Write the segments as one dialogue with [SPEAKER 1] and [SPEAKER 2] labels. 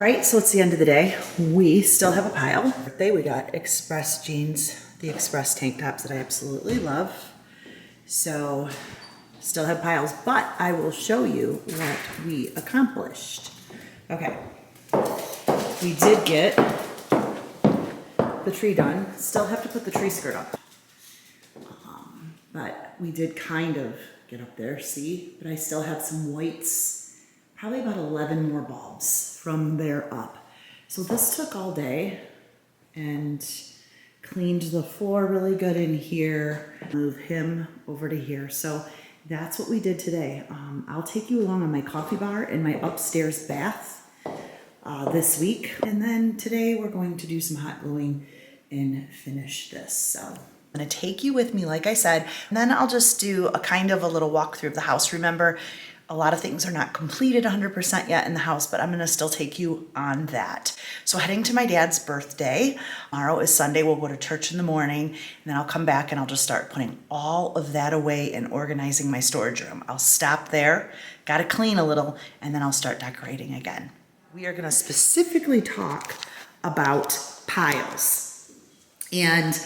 [SPEAKER 1] Right, so it's the end of the day. We still have a pile. Birthday, we got Express jeans, the Express tank tops that I absolutely love. So, still have piles, but I will show you what we accomplished. Okay, we did get the tree done. Still have to put the tree skirt up. But we did kind of get up there, see? But I still have some whites, probably about 11 more bulbs from there up. So this took all day and cleaned the floor really good in here, move him over to here. So that's what we did today. I'll take you along on my coffee bar and my upstairs bath this week. And then today we're going to do some hot gluing and finish this. So I'm gonna take you with me, like I said, and then I'll just do a kind of a little walkthrough of the house. Remember, a lot of things are not completed 100% yet in the house, but I'm gonna still take you on that. So heading to my dad's birthday. Tomorrow is Sunday. We'll go to church in the morning, and then I'll come back and I'll just start putting all of that away and organizing my storage room. I'll stop there, gotta clean a little, and then I'll start decorating again. We are gonna specifically talk about piles and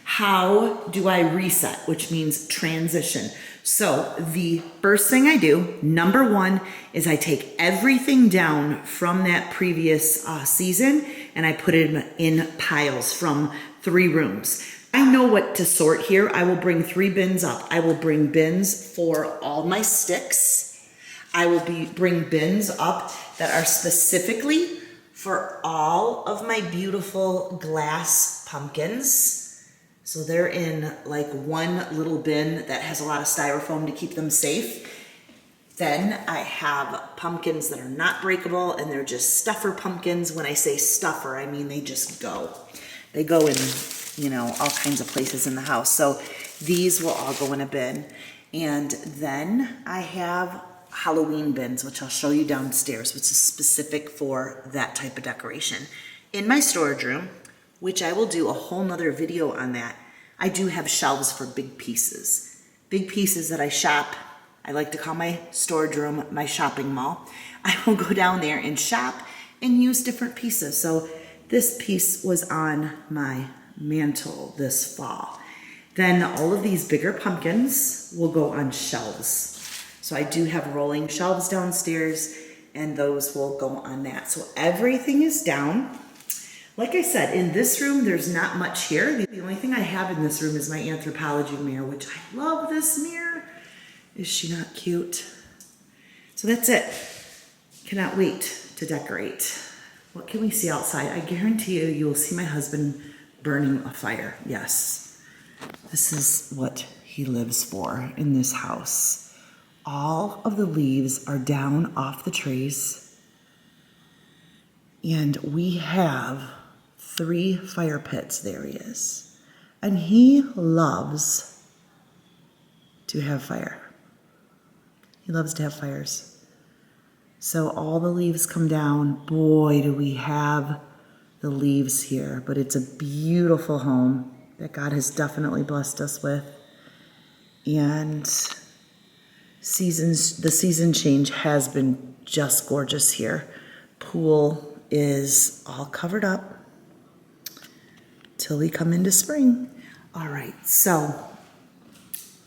[SPEAKER 1] how do I reset, which means transition. So the first thing I do, number one, is I take everything down from that previous season and I put it in piles from 3 rooms. I know what to sort here. I will bring 3 bins up. I will bring bins for all my sticks. I will bring bins up that are specifically for all of my beautiful glass pumpkins. So they're in like one little bin that has a lot of styrofoam to keep them safe. Then I have pumpkins that are not breakable and they're just stuffer pumpkins. When I say stuffer, I mean they just go. They go in, you know, all kinds of places in the house. So these will all go in a bin. And then I have Halloween bins, which I'll show you downstairs, which is specific for that type of decoration. In my storage room, which I will do a whole nother video on that, I do have shelves for big pieces. Big pieces that I shop. I like to call my storage room my shopping mall. I will go down there and shop and use different pieces. So this piece was on my mantle this fall. Then all of these bigger pumpkins will go on shelves. So I do have rolling shelves downstairs and those will go on that. So everything is down. Like I said, in this room, there's not much here. The only thing I have in this room is my Anthropology mirror, which I love this mirror. Is she not cute? So that's it. Cannot wait to decorate. What can we see outside? I guarantee you will see my husband burning a fire. Yes, this is what he lives for in this house. All of the leaves are down off the trees. And we have 3 fire pits. There he is. And he loves to have fire. He loves to have fires. So all the leaves come down. Boy, do we have the leaves here. But it's a beautiful home that God has definitely blessed us with. And the season change has been just gorgeous here. Pool is all covered up till we come into spring. All right, so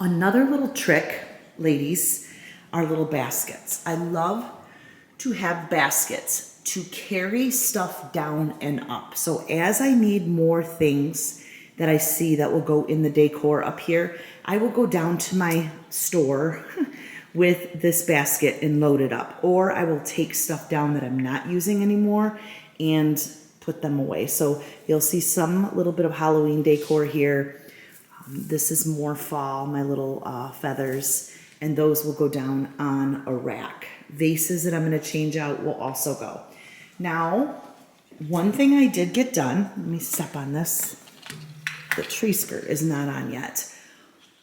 [SPEAKER 1] another little trick, ladies, are little baskets. I love to have baskets to carry stuff down and up. So as I need more things that I see that will go in the decor up here, I will go down to my store with this basket and load it up. Or I will take stuff down that I'm not using anymore and put them away. So you'll see some little bit of Halloween decor here. This is more fall, my little feathers, and those will go down on a rack. Vases that I'm gonna change out will also go. Now, one thing I did get done, let me step on this. The tree skirt is not on yet.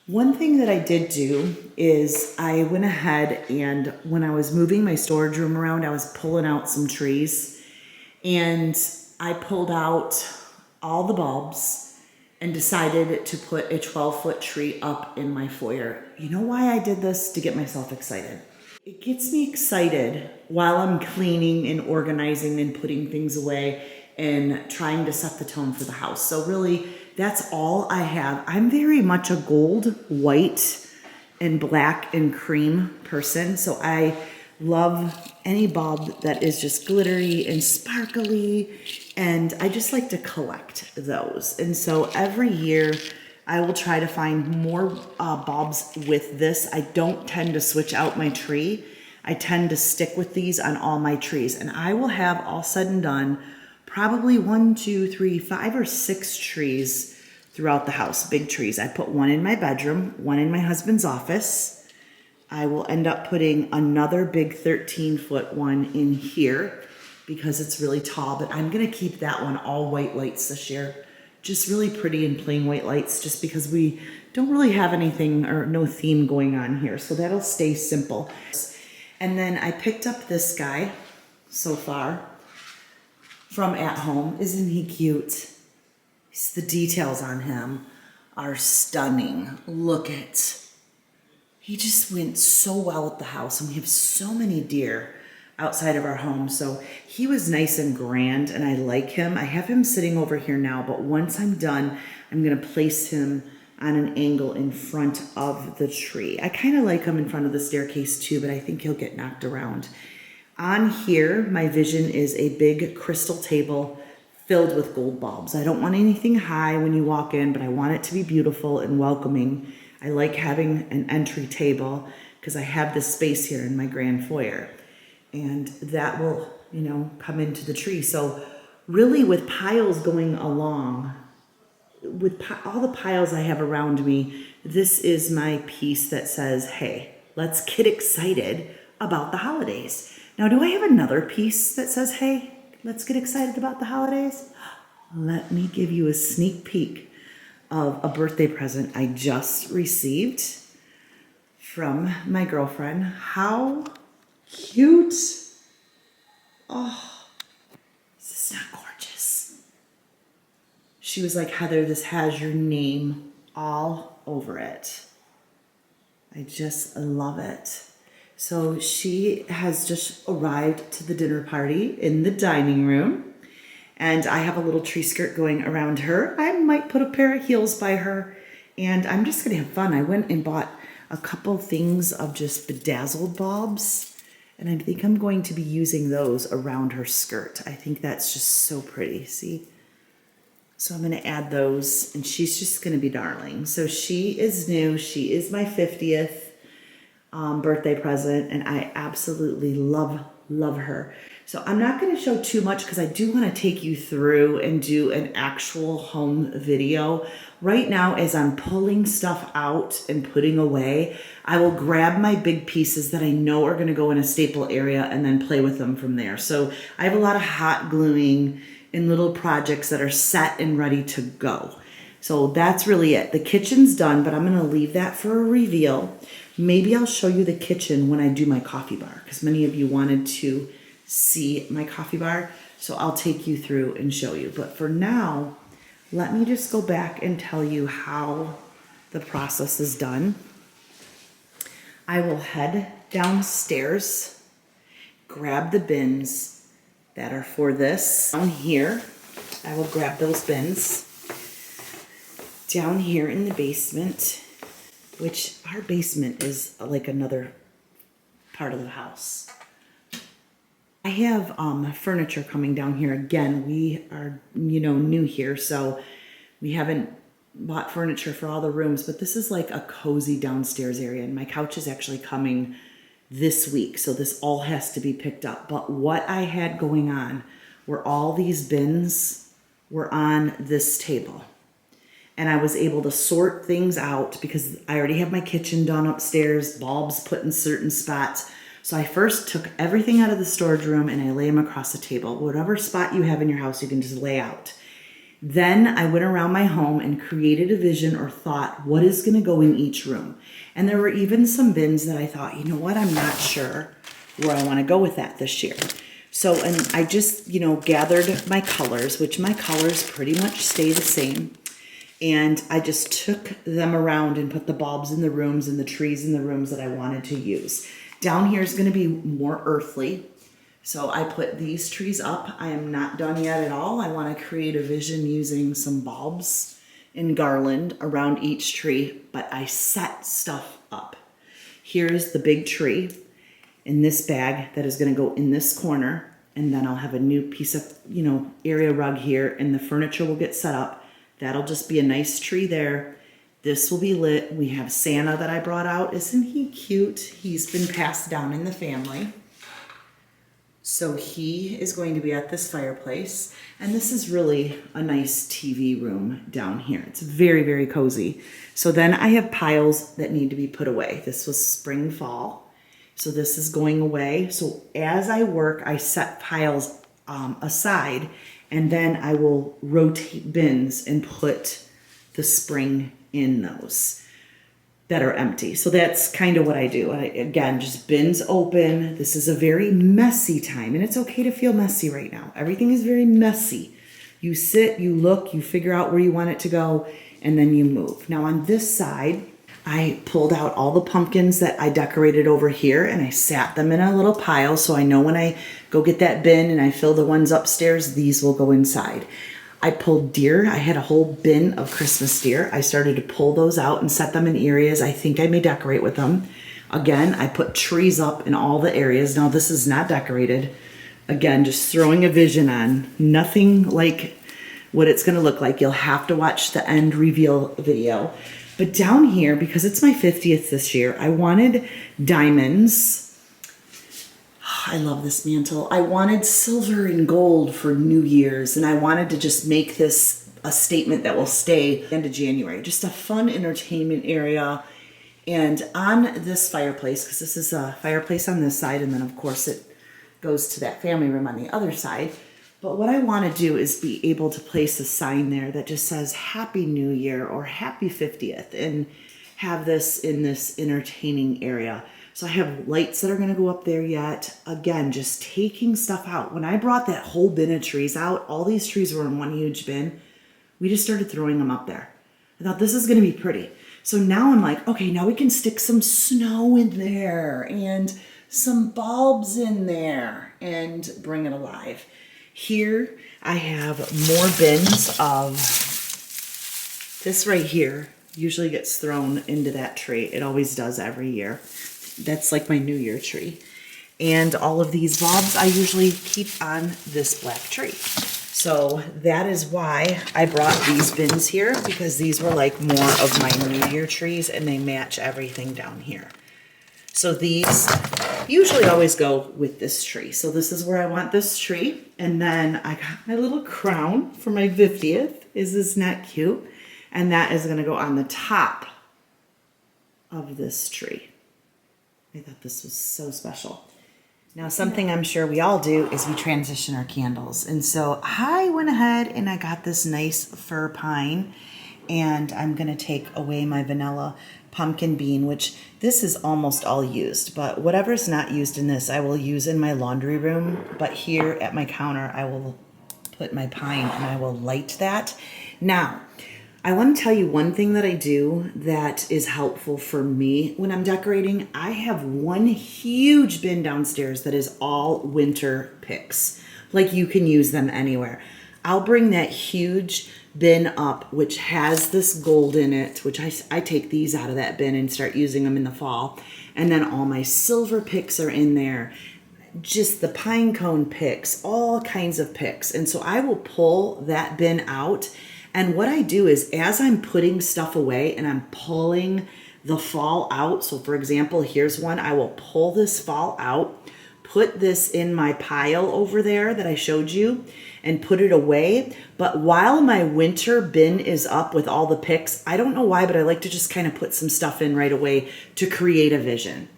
[SPEAKER 1] One thing that I did do is I went ahead and when I was moving my storage room around, I was pulling out some trees and I pulled out all the bulbs and decided to put a 12-foot tree up in my foyer. You know why I did this? To get myself excited. It gets me excited while I'm cleaning and organizing and putting things away and trying to set the tone for the house. So really, that's all I have. I'm very much a gold, white, and black and cream person. So I love any bulb that is just glittery and sparkly. And I just like to collect those. And so every year I will try to find more bulbs with this. I don't tend to switch out my tree. I tend to stick with these on all my trees. And I will have, all said and done, probably 1, 2, 3, 5 or 6 trees throughout the house, big trees. I put one in my bedroom, one in my husband's office. I will end up putting another big 13-foot one in here because it's really tall, but I'm gonna keep that one all white lights this year. Just really pretty and plain white lights, just because we don't really have anything or no theme going on here. So that'll stay simple. And then I picked up this guy so far from At Home. Isn't he cute? The details on him are stunning. Look at, he just went so well with the house, and we have so many deer outside of our home. So he was nice and grand, and I like him. I have him sitting over here now, but once I'm done, I'm gonna place him on an angle in front of the tree. I kind of like him in front of the staircase too, but I think he'll get knocked around. On here, my vision is a big crystal table filled with gold bulbs. I don't want anything high when you walk in, but I want it to be beautiful and welcoming. I like having an entry table because I have this space here in my grand foyer. And that will, you know, come into the tree. So really, with piles going along, with all the piles I have around me, this is my piece that says, hey, let's get excited about the holidays. Now, do I have another piece that says, hey, let's get excited about the holidays? Let me give you a sneak peek of a birthday present I just received from my girlfriend. How cute. Oh, is this not gorgeous? She was like, Heather, this has your name all over it. I just love it. So she has just arrived to the dinner party in the dining room, and I have a little tree skirt going around her. I might put a pair of heels by her, and I'm just gonna have fun. I went and bought a couple things of just bedazzled bulbs, and I think I'm going to be using those around her skirt. I think that's just so pretty, see? So I'm gonna add those, and she's just gonna be darling. So she is new, she is my 50th birthday present, and I absolutely love her. So I'm not gonna show too much because I do wanna take you through and do an actual home video. Right now, as I'm pulling stuff out and putting away, I will grab my big pieces that I know are gonna go in a staple area and then play with them from there. So I have a lot of hot gluing and little projects that are set and ready to go. So that's really it. The kitchen's done, but I'm gonna leave that for a reveal. Maybe I'll show you the kitchen when I do my coffee bar, because many of you wanted to see my coffee bar. So I'll take you through and show you. But for now, let me just go back and tell you how the process is done. I will head downstairs, grab the bins that are for this. Down here, I will grab those bins. Down here in the basement, which our basement is like another part of the house. I have furniture coming down here. Again, we are, new here, so we haven't bought furniture for all the rooms, but this is like a cozy downstairs area, and my couch is actually coming this week, so this all has to be picked up. But what I had going on were all these bins were on this table. And I was able to sort things out because I already have my kitchen done upstairs, bulbs put in certain spots. So I first took everything out of the storage room and I lay them across the table. Whatever spot you have in your house, you can just lay out. Then I went around my home and created a vision or thought, what is gonna go in each room? And there were even some bins that I thought, you know what, I'm not sure where I wanna go with that this year. So, and I just, gathered my colors, which my colors pretty much stay the same. And I just took them around and put the bulbs in the rooms and the trees in the rooms that I wanted to use. Down here is going to be more earthly. So I put these trees up. I am not done yet at all. I want to create a vision using some bulbs and garland around each tree, but I set stuff up. Here's the big tree in this bag that is going to go in this corner, and then I'll have a new piece of, area rug here, and the furniture will get set up. That'll just be a nice tree there. This will be lit. We have Santa that I brought out. Isn't he cute? He's been passed down in the family. So he is going to be at this fireplace. And this is really a nice TV room down here. It's very, very cozy. So then I have piles that need to be put away. This was spring, fall. So this is going away. So as I work, I set piles aside, and then I will rotate bins and put the spring in those that are empty. So that's kind of what I do. Again, just bins open. This is a very messy time, and it's okay to feel messy right now. Everything is very messy. You sit, you look, you figure out where you want it to go, and then you move. Now on this side, I pulled out all the pumpkins that I decorated over here, and I sat them in a little pile, so I know when I go get that bin and I fill the ones upstairs, these will go inside. I pulled deer. I had a whole bin of Christmas deer. I started to pull those out and set them in areas I think I may decorate with them. Again, I put trees up in all the areas. Now this is not decorated. Again, just throwing a vision on. Nothing like what it's going to look like. You'll have to watch the end reveal video. But down here, because it's my 50th this year, I wanted diamonds. I love this mantle. I wanted silver and gold for New Year's, and I wanted to just make this a statement that will stay into January. Just a fun entertainment area. And on this fireplace, because this is a fireplace on this side, and then of course it goes to that family room on the other side. But what I want to do is be able to place a sign there that just says Happy New Year or Happy 50th, and have this in this entertaining area. So I have lights that are going to go up there yet. Again, just taking stuff out. When I brought that whole bin of trees out, all these trees were in one huge bin. We just started throwing them up there. I thought this is going to be pretty. So now I'm like, okay, now we can stick some snow in there and some bulbs in there and bring it alive. Here I have more bins of this right here. Usually gets thrown into that tree. It always does every year. That's like my New Year tree. And all of these bulbs I usually keep on this black tree. So that is why I brought these bins here, because these were like more of my New Year trees and they match everything down here. So these usually always go with this tree. So this is where I want this tree. And then I got my little crown for my 50th. Is this not cute? And that is going to go on the top of this tree. I thought this was so special. Now, something I'm sure we all do is we transition our candles. And so I went ahead and I got this nice fir pine, and I'm going to take away my vanilla pumpkin bean, which this is almost all used, but whatever's not used in this, I will use in my laundry room. But here at my counter, I will put my pine and I will light that. Now, I want to tell you one thing that I do that is helpful for me when I'm decorating. I have one huge bin downstairs that is all winter picks. Like, you can use them anywhere. I'll bring that huge bin up, which has this gold in it, which I take these out of that bin and start using them in the fall. And then all my silver picks are in there. Just the pine cone picks, all kinds of picks. And so I will pull that bin out. And what I do is, as I'm putting stuff away and I'm pulling the fall out, so for example, here's one, I will pull this fall out, put this in my pile over there that I showed you, and put it away. But while my winter bin is up with all the picks, I don't know why, but I like to just kind of put some stuff in right away to create a vision.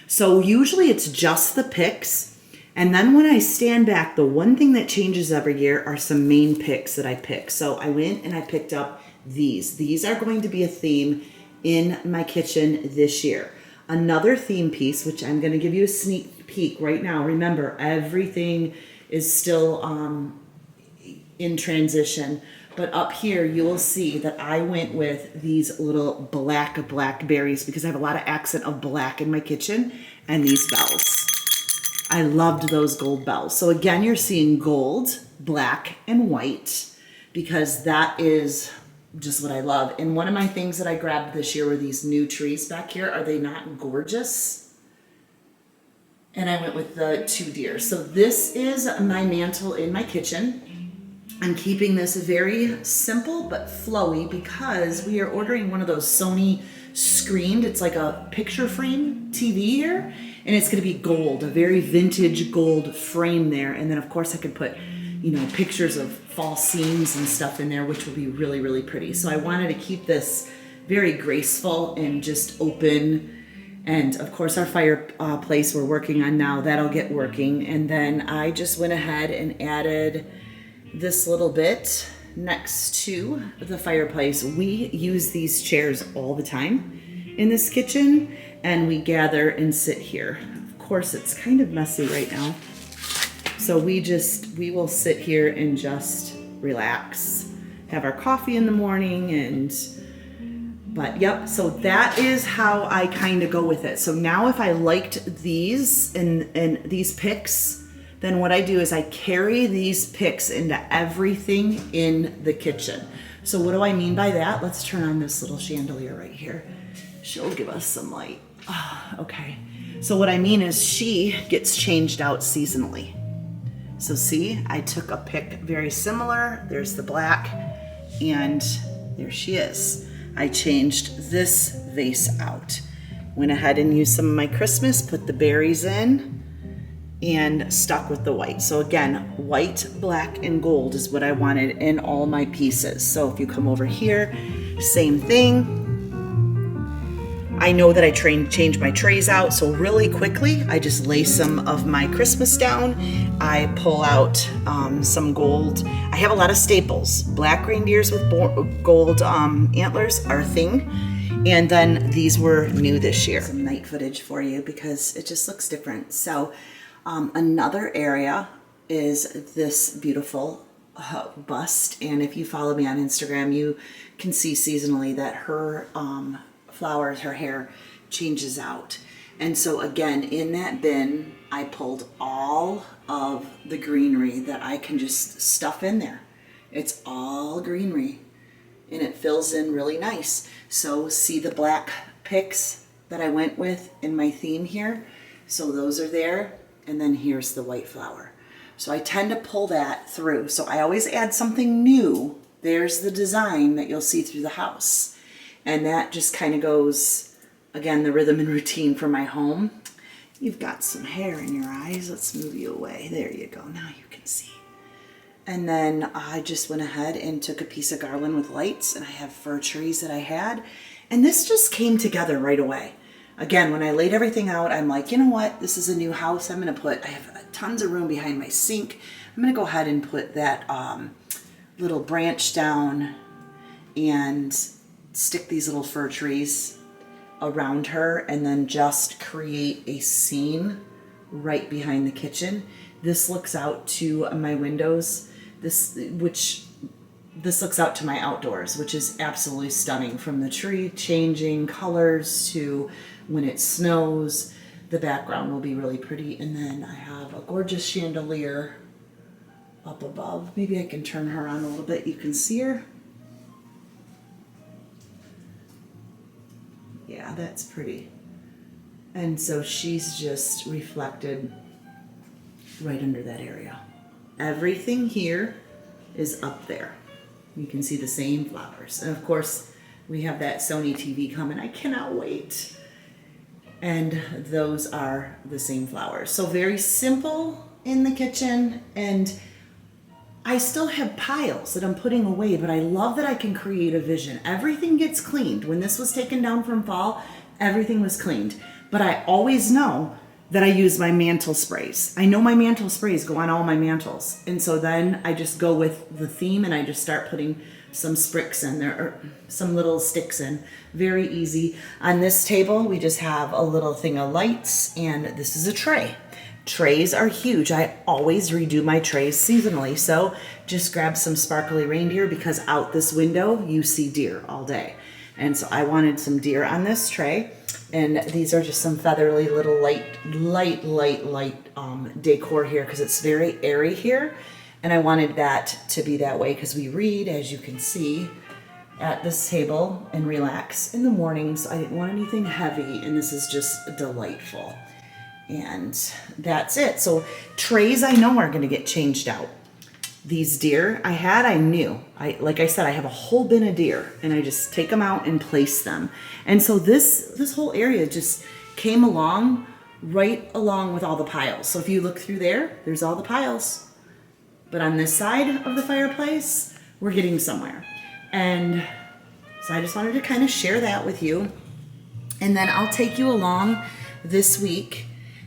[SPEAKER 1] So usually it's just the picks. And then when I stand back, the one thing that changes every year are some main picks that I pick. So I went and I picked up these. These are going to be a theme in my kitchen this year. Another theme piece, which I'm going to give you a sneak peek right now. Remember, everything is still in transition. But up here, you will see that I went with these little black berries because I have a lot of accent of black in my kitchen, and these bells. I loved those gold bells. So again, you're seeing gold, black, and white because that is just what I love. And one of my things that I grabbed this year were these new trees back here. Are they not gorgeous? And I went with the 2 deer. So this is my mantle in my kitchen. I'm keeping this very simple but flowy because we are ordering one of those Sony screened, it's like a picture frame TV here, and it's gonna be gold, a very vintage gold frame there. And then of course I could put, you know, pictures of fall scenes and stuff in there, which will be really, really pretty. So I wanted to keep this very graceful and just open. And of course our fireplace we're working on now, that'll get working. And then I just went ahead and added this little bit next to the fireplace. We use these chairs all the time in this kitchen, and we gather and sit here. Of course, it's kind of messy right now. So we will sit here and just relax, have our coffee in the morning, but yep, so that is how I kind of go with it. So now if I liked these and these picks, then what I do is I carry these picks into everything in the kitchen. So what do I mean by that? Let's turn on this little chandelier right here. She'll give us some light. Oh, okay. So what I mean is she gets changed out seasonally. So see, I took a pick very similar. There's the black, and there she is. I changed this vase out. Went ahead and used some of my Christmas, put the berries in, and stuck with the white. So again, white, black, and gold is what I wanted in all my pieces. So if you come over here, same thing. I know that I change my trays out, so really quickly, I just lay some of my Christmas down. I pull out some gold. I have a lot of staples. Black reindeers with gold antlers are a thing. And then these were new this year. Some night footage for you because it just looks different. So another area is this beautiful bust. And if you follow me on Instagram, you can see seasonally that her flowers, her hair changes out. And so again, in that bin, I pulled all of the greenery that I can just stuff in there. It's all greenery and it fills in really nice. So see the black picks that I went with in my theme here? So those are there. And then here's the white flower. So I tend to pull that through. So I always add something new. There's the design that you'll see through the house. And that just kind of goes, again, the rhythm and routine for my home. You've got some hair in your eyes. Let's move you away. There you go. Now you can see. And then I just went ahead and took a piece of garland with lights, and I have fir trees that I had. And this just came together right away. Again, when I laid everything out, I'm like, you know what? This is a new house. I have tons of room behind my sink. I'm going to go ahead and put that little branch down and stick these little fir trees around her, and then just create a scene right behind the kitchen. This looks out to my windows. This looks out to my outdoors, which is absolutely stunning, from the tree changing colors to when it snows. The background will be really pretty. And then I have a gorgeous chandelier up above. Maybe I can turn her on a little bit. You can see her. Yeah, that's pretty. And so she's just reflected right under that area. Everything here is up there. You can see the same flowers. And of course, we have that Sony TV coming. I cannot wait. And those are the same flowers. So very simple in the kitchen. And I still have piles that I'm putting away, but I love that I can create a vision. Everything gets cleaned. When this was taken down from fall, everything was cleaned. But I always know that I use my mantle sprays. I know my mantle sprays go on all my mantles. And so then I just go with the theme and I just start putting some spricks in there, or some little sticks in. Very easy. On this table, we just have a little thing of lights, and this is a tray. Trays are huge. I always redo my trays seasonally. So just grab some sparkly reindeer because out this window you see deer all day. And so I wanted some deer on this tray. And these are just some feathery little light decor here because it's very airy here. And I wanted that to be that way because we read, as you can see, at this table and relax in the mornings. I didn't want anything heavy, and this is just delightful. And that's it. So trays I know are going to get changed out. These deer I knew. Like I said, I have a whole bin of deer, and I just take them out and place them. And so this whole area just came along right along with all the piles. So if you look through there, there's all the piles. But on this side of the fireplace, we're getting somewhere. And so I just wanted to kind of share that with you. And then I'll take you along this week,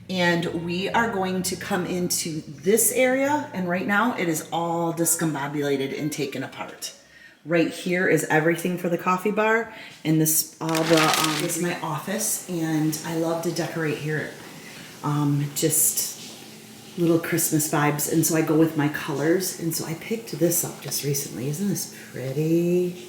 [SPEAKER 1] and we are going to come into this area, and right now it is all discombobulated and taken apart. Right here is everything for the coffee bar, and this is my office, and I love to decorate here. Just little Christmas vibes, and so I go with my colors, and so I picked this up just recently. Isn't this pretty?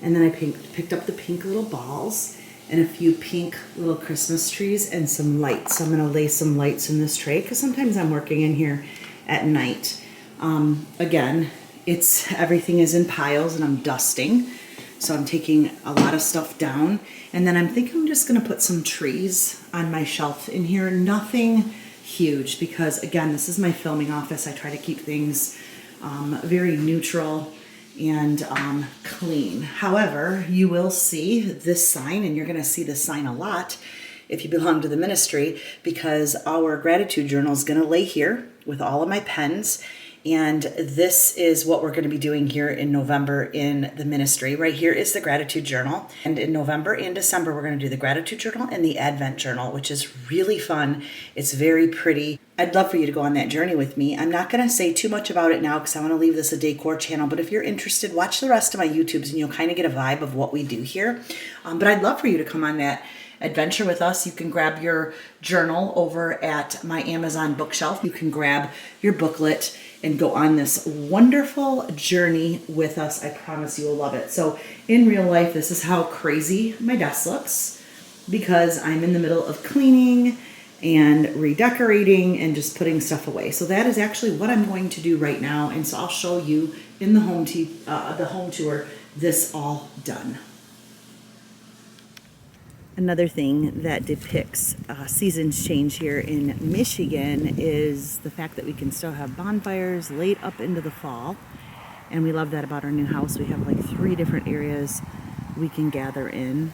[SPEAKER 1] And then I picked up the pink little balls and a few pink little Christmas trees and some lights. So I'm gonna lay some lights in this tray because sometimes I'm working in here at night. Again, everything is in piles and I'm dusting. So I'm taking a lot of stuff down, and then I'm thinking I'm just gonna put some trees on my shelf in here. Nothing huge because again, this is my filming office. I try to keep things very neutral and clean. However, you will see this sign, and you're going to see this sign a lot if you belong to the ministry, because our gratitude journal is going to lay here with all of my pens. And this is what we're going to be doing here in November in the ministry. Right here is the gratitude journal. And in November and December, we're going to do the gratitude journal and the Advent journal, which is really fun. It's very pretty. I'd love for you to go on that journey with me. I'm not going to say too much about it now because I want to leave this a decor channel. But if you're interested, watch the rest of my YouTubes and you'll kind of get a vibe of what we do here. But I'd love for you to come on that adventure with us. You can grab your journal over at my Amazon bookshelf. You can grab your booklet and go on this wonderful journey with us. I promise you will love it. So in real life, this is how crazy my desk looks because I'm in the middle of cleaning and redecorating and just putting stuff away. So that is actually what I'm going to do right now. And so I'll show you in the home tour this all done. Another thing that depicts seasons change here in Michigan is the fact that we can still have bonfires late up into the fall. And we love that about our new house. We have like 3 different areas we can gather in.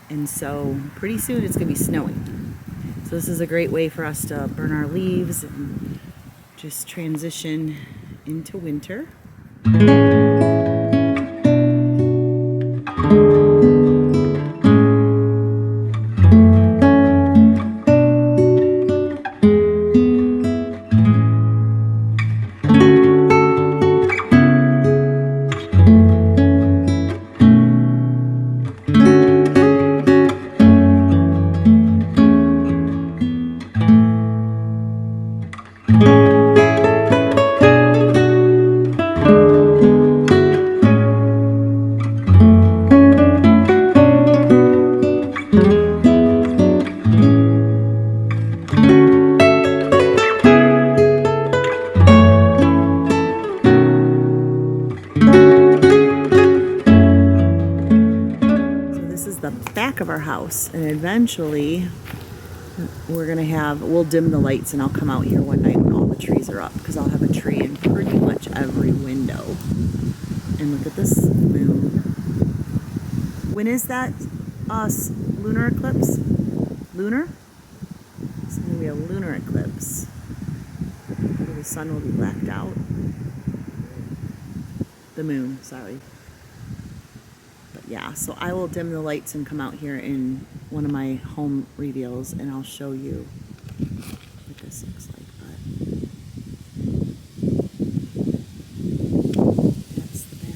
[SPEAKER 1] And so pretty soon it's going to be snowing. So this is a great way for us to burn our leaves and just transition into winter. Of our house, and eventually we'll dim the lights and I'll come out here one night when all the trees are up because I'll have a tree in pretty much every window. And look at this moon. When is that lunar eclipse? Lunar? It's going to be a lunar eclipse. The sun will be blacked out. The moon, sorry. Yeah, so I will dim the lights and come out here in one of my home reveals and I'll show you what this looks like. But that's the back.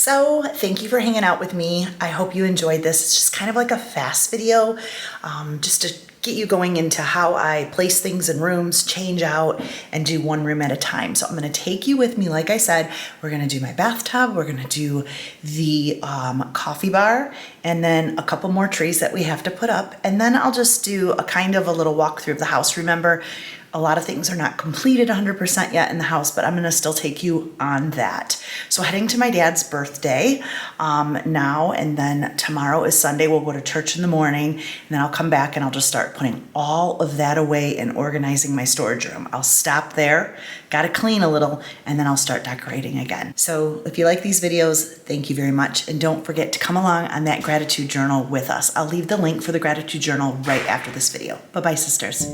[SPEAKER 1] So thank you for hanging out with me. I hope you enjoyed this. It's just kind of like a fast video, just to get you going into how I place things in rooms, change out, and do one room at a time. So I'm gonna take you with me. Like I said, we're gonna do my bathtub, we're gonna do the coffee bar, and then a couple more trees that we have to put up. And then I'll just do a kind of a little walkthrough of the house. Remember, a lot of things are not completed 100% yet in the house, but I'm gonna still take you on that. So heading to my dad's birthday now, and then tomorrow is Sunday. We'll go to church in the morning, and then I'll come back and I'll just start putting all of that away and organizing my storage room. I'll stop there, gotta clean a little, and then I'll start decorating again. So if you like these videos, thank you very much. And don't forget to come along on that gratitude journal with us. I'll leave the link for the gratitude journal right after this video. Bye-bye, sisters.